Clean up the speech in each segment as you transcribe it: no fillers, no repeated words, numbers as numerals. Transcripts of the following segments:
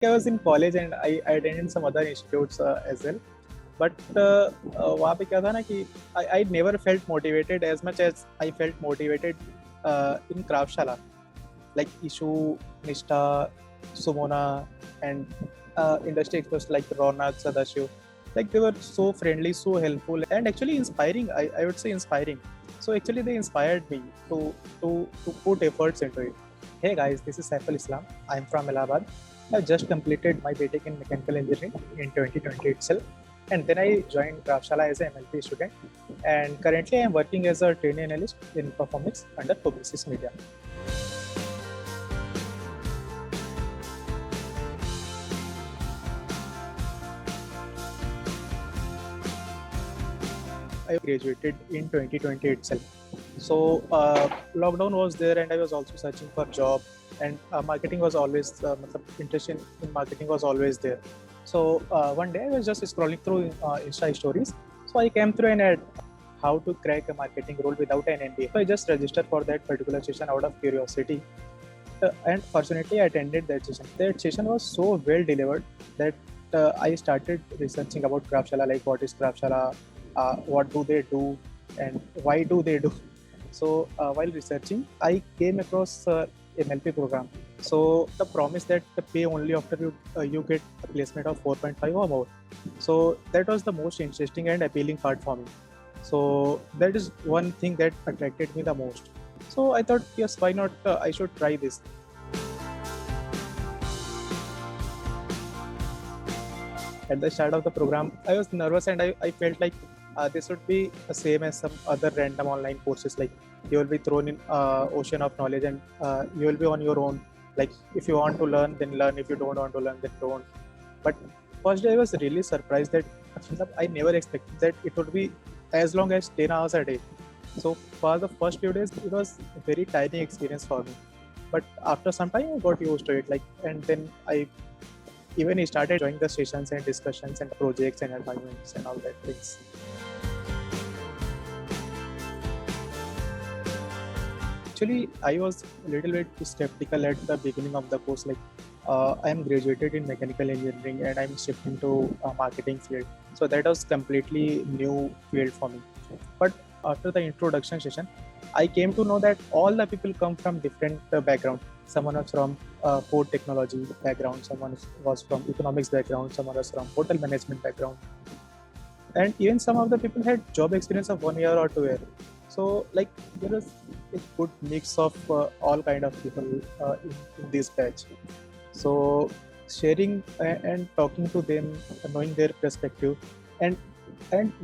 I was in college and I attended some other institutes as well. But वहाँ पे क्या था ना कि I never felt motivated as much as I felt motivated in Craftshara. Like Ishu, Nishta, Sumona, and industry experts like Ronak, Sadashiv. Like they were so friendly, so helpful, and actually inspiring. I would say inspiring. So actually they inspired me to put efforts into it. Hey guys, this is Saiful Islam. I'm from Allahabad. I just completed my BTech in mechanical engineering in 2020 itself, and then I joined Craftshara as an MLP student. And currently, I am working as a trainee analyst in Performance under Publicis Media. I graduated in 2020 itself. So lockdown was there, and I was also searching for job. And marketing was always, interest in marketing was always there. So one day I was just scrolling through Insta stories. So I came through an ad, how to crack a marketing role without an MBA. So I just registered for that particular session out of curiosity. And fortunately, I attended that session. That session was so well delivered that I started researching about Craftshara, like what is Craftshara, what do they do, and why do they do. So while researching, I came across MLP program. So the promise that the pay only after you get a placement of 4.5 or more. So that was the most interesting and appealing part for me. So that is one thing that attracted me the most. So I thought, yes, why not? I should try this. At the start of the program, I was nervous and I felt like this would be the same as some other random online courses. Like you will be thrown in ocean of knowledge and you will be on your own. Like if you want to learn, then learn. If you don't want to learn, then don't. But first day I was really surprised that I never expected that it would be as long as 10 hours a day. So for the first few days, it was a very tiring experience for me. But after some time, I got used to it. Like, and then I even started enjoying the sessions and discussions and projects and assignments and all that things. Actually, I was a little bit skeptical at the beginning of the course. Like, I am graduated in mechanical engineering and I'm shifting to marketing field. So that was completely new field for me. But after the introduction session, I came to know that all the people come from different background. Someone was from food technology background, someone was from economics background, someone was from hotel management background, and even some of the people had job experience of 1 year or 2 year. So like there was a good mix of all kind of people in this batch. So sharing and talking to them, knowing their perspective, and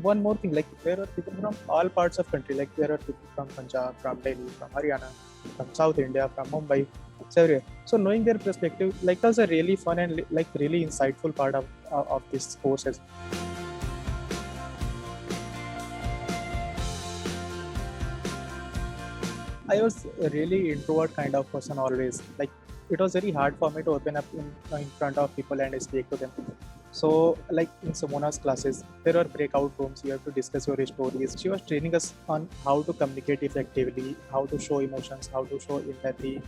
one more thing, like there are people from all parts of country. Like there are people from Punjab, from Delhi, from Haryana, from South India, from Mumbai, so so knowing their perspective, like was a really fun and like really insightful part of this course. I was a really introvert kind of person always. Like it was very hard for me to open up in front of people and speak to them. So like in Simona's classes, there were breakout rooms. You have to discuss your stories. She was training us on how to communicate effectively, how to show emotions, how to show empathy.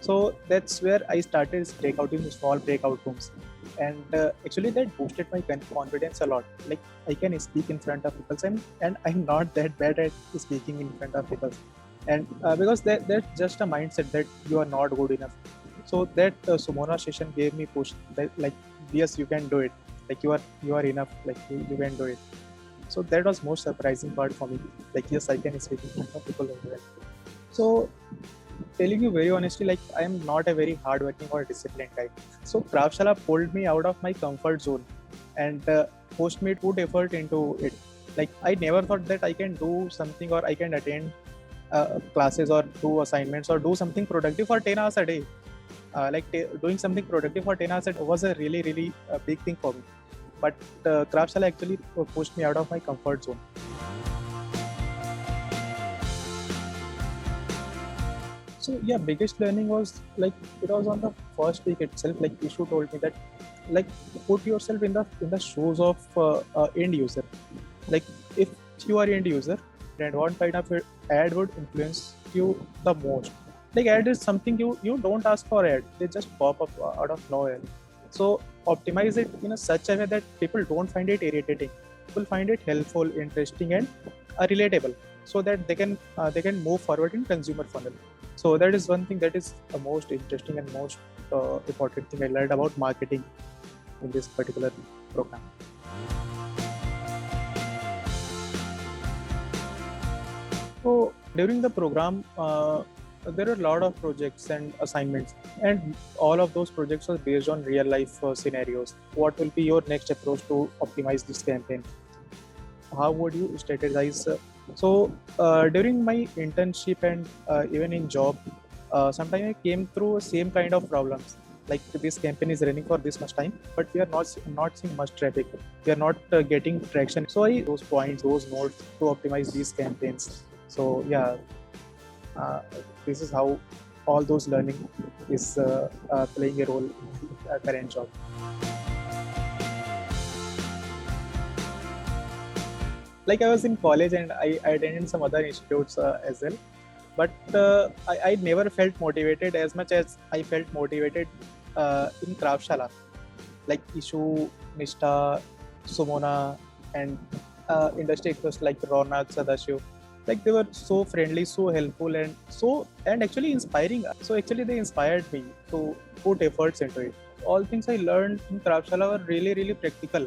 So that's where I started breakout in small breakout rooms, and actually that boosted my confidence a lot. Like I can speak in front of people, and I'm not that bad at speaking in front of people, and because that's just a mindset that you are not good enough. So that Sumona session gave me push that like yes, you can do it. Like you are enough. Like you can do it. So that was most surprising part for me. Like yes, I can speak in front of people as well. So telling you very honestly, like I am not a very hardworking or disciplined guy. So Craftshara pulled me out of my comfort zone and pushed me to put effort into it. Like I never thought that I can do something or I can attend classes or do assignments or do something productive for 10 hours a day. Doing something productive for 10 hours a day was a really big thing for me. But Craftshara actually pushed me out of my comfort zone. So yeah, biggest learning was like it was on the first week itself. Like Ishu told me that like put yourself in the shoes of end user. Like if you are end user, and what kind of ad would influence you the most? Like ad is something you don't ask for ad; they just pop up out of nowhere. So optimize it in a such a way that people don't find it irritating. People find it helpful, interesting, and relatable, so that they can move forward in consumer funnel. So that is one thing that is the most interesting and most important thing I learned about marketing in this particular program. So during the program, there are a lot of projects and assignments, and all of those projects are based on real life scenarios. What will be your next approach to optimize this campaign? How would you strategize? During my internship and even in job, sometimes I came through same kind of problems. Like this campaign is running for this much time, but we are not seeing much traffic. We are not getting traction. So I those points, those notes to optimize these campaigns. So yeah, uh, this is how all those learning is playing a role in the current job. Like I was in college and I attended some other institutes as well, but I never felt motivated as much as I felt motivated in Kraftshala, like Ishu, Nishta, Sumona, and industry experts like Ronak, Sadashiv. Like they were so friendly, so helpful, and actually inspiring. So actually they inspired me to put efforts into it. All things I learned in Kraftshala were really really practical.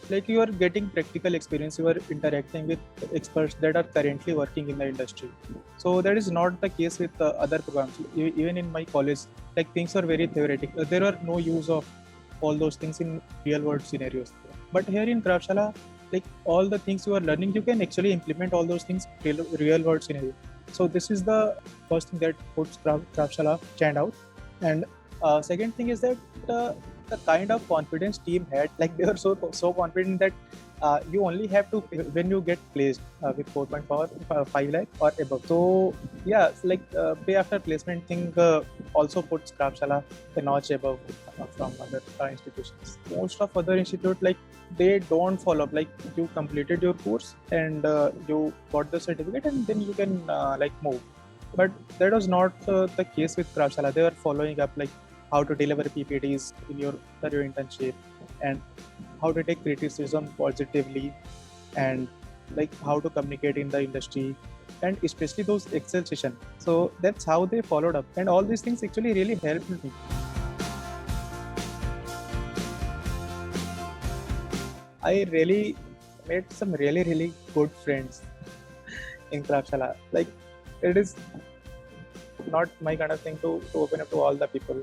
Like you are getting practical experience, you are interacting with experts that are currently working in the industry. So that is not the case with other programs. Even in my college, like things are very theoretical. There are no use of all those things in real world scenarios. But here in Kraftshala, like all the things you are learning, you can actually implement all those things in real world scenario. So this is the first thing that puts Kraftshala stand out. And second thing is that the kind of confidence team had, like they were so confident that you only have to pay when you get placed with 4.5 lakh or above. So yeah, it's like pay after placement thing also puts Kraftshala a notch above from other institutions. Most of other institutes, like they don't follow up. Like you completed your course and you got the certificate and then you can like move. But that was not the case with Kraftshala. They were following up, like how to deliver PPTs in your career internship, and how to take criticism positively, and like how to communicate in the industry, and especially those Excel session. So that's how they followed up, and all these things actually really helped me. I really made some really really good friends in Kraftshala. Like it is not my kind of thing to open up to all the people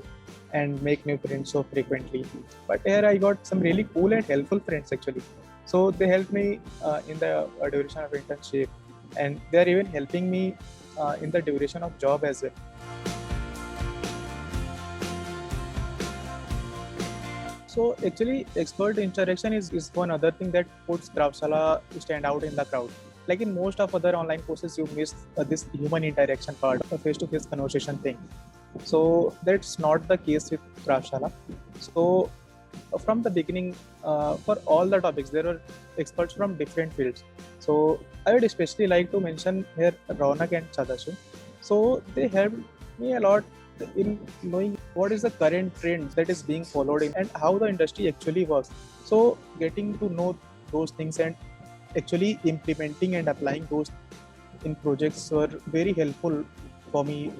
and make new friends so frequently. But here I got some really cool and helpful friends actually. So they helped me in the duration of internship, and they are even helping me in the duration of job as well. So actually, expert interaction is one other thing that puts Kraftshala to stand out in the crowd. Like in most of other online courses, you miss this human interaction part, a face-to-face conversation thing. So that's not the case with Kraftshala. So from the beginning, for all the topics, there are experts from different fields. So I would especially like to mention here Ronak and Sadashiv. So they helped me a lot in knowing what is the current trend that is being followed in and how the industry actually works. So getting to know those things and actually implementing and applying those in projects were very helpful for me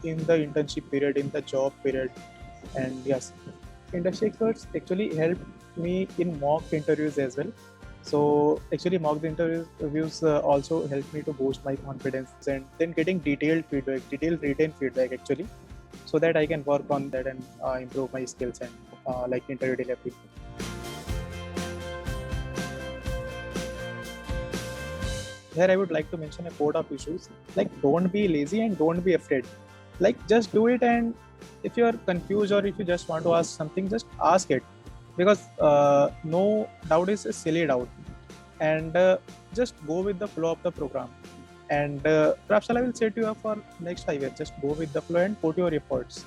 in the internship period, in the job period. And yes, industry experts actually helped me in mock interviews as well. So actually mock interviews also helped me to boost my confidence, and then getting detailed written feedback actually, so that I can work on that and improve my skills and like interview delivery. Here I would like to mention a code of issues, like don't be lazy and don't be afraid. Like just do it, and if you are confused or if you just want to ask something, just ask it, because no doubt is a silly doubt, and just go with the flow of the program. And Kraftshala will set you up for next 5 years. Just go with the flow and put your efforts.